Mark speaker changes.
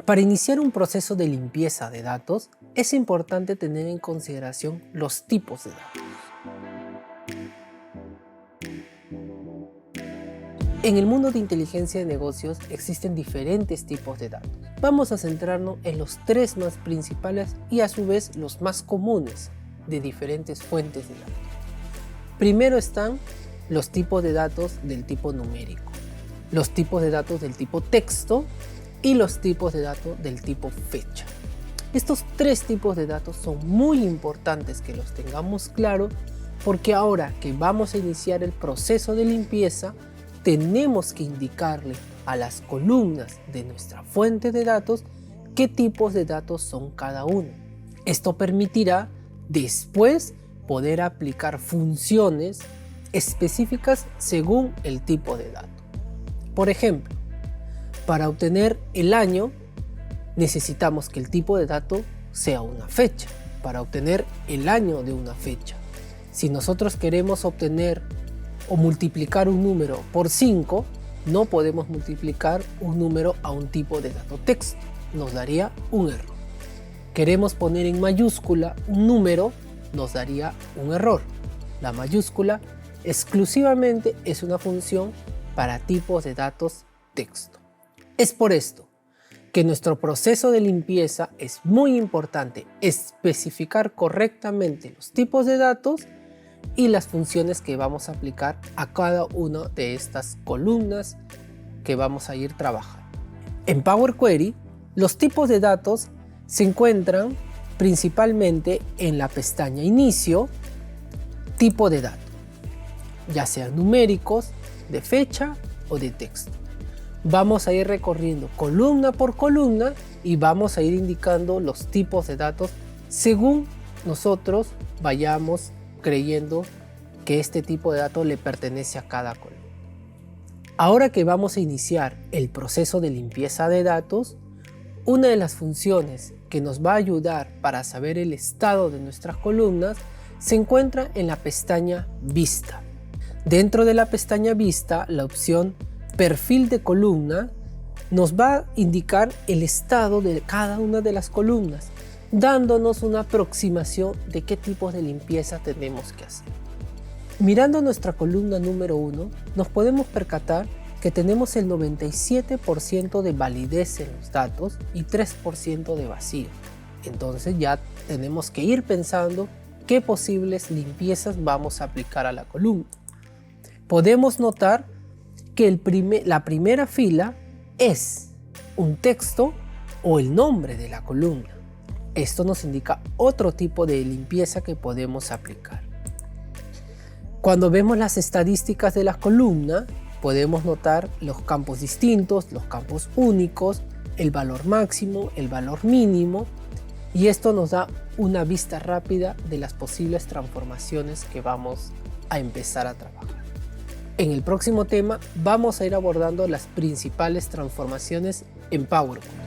Speaker 1: Para iniciar un proceso de limpieza de datos, es importante tener en consideración los tipos de datos. En el mundo de inteligencia de negocios existen diferentes tipos de datos. Vamos a centrarnos en los tres más principales y a su vez los más comunes de diferentes fuentes de datos. Primero están los tipos de datos del tipo numérico, los tipos de datos del tipo texto y los tipos de datos del tipo fecha. Estos tres tipos de datos son muy importantes que los tengamos claro porque ahora que vamos a iniciar el proceso de limpieza, tenemos que indicarle a las columnas de nuestra fuente de datos qué tipos de datos son cada uno. Esto permitirá después poder aplicar funciones específicas según el tipo de dato. Por ejemplo, para obtener el año necesitamos que el tipo de dato sea una fecha, para obtener el año de una fecha. Si nosotros queremos obtener o multiplicar un número por 5, no podemos multiplicar un número a un tipo de dato texto, nos daría un error. Queremos poner en mayúscula un número, nos daría un error. La mayúscula exclusivamente es una función para tipos de datos texto. Es por esto que nuestro proceso de limpieza es muy importante especificar correctamente los tipos de datos y las funciones que vamos a aplicar a cada una de estas columnas que vamos a ir trabajando. En Power Query, los tipos de datos se encuentran principalmente en la pestaña Inicio, tipo de dato, ya sean numéricos, de fecha o de texto. Vamos a ir recorriendo columna por columna y vamos a ir indicando los tipos de datos según nosotros vayamos creyendo que este tipo de datos le pertenece a cada columna. Ahora que vamos a iniciar el proceso de limpieza de datos, una de las funciones que nos va a ayudar para saber el estado de nuestras columnas se encuentra en la pestaña Vista. Dentro de la pestaña Vista, la opción Perfil de columna nos va a indicar el estado de cada una de las columnas, dándonos una aproximación de qué tipos de limpieza tenemos que hacer. Mirando nuestra columna número 1, nos podemos percatar que tenemos el 97% de validez en los datos y 3% de vacío. Entonces ya tenemos que ir pensando qué posibles limpiezas vamos a aplicar a la columna. Podemos notar que la primera fila es un texto o el nombre de la columna. Esto nos indica otro tipo de limpieza que podemos aplicar. Cuando vemos las estadísticas de la columna, podemos notar los campos distintos, los campos únicos, el valor máximo, el valor mínimo, y esto nos da una vista rápida de las posibles transformaciones que vamos a empezar a trabajar. En el próximo tema vamos a ir abordando las principales transformaciones en Power Query.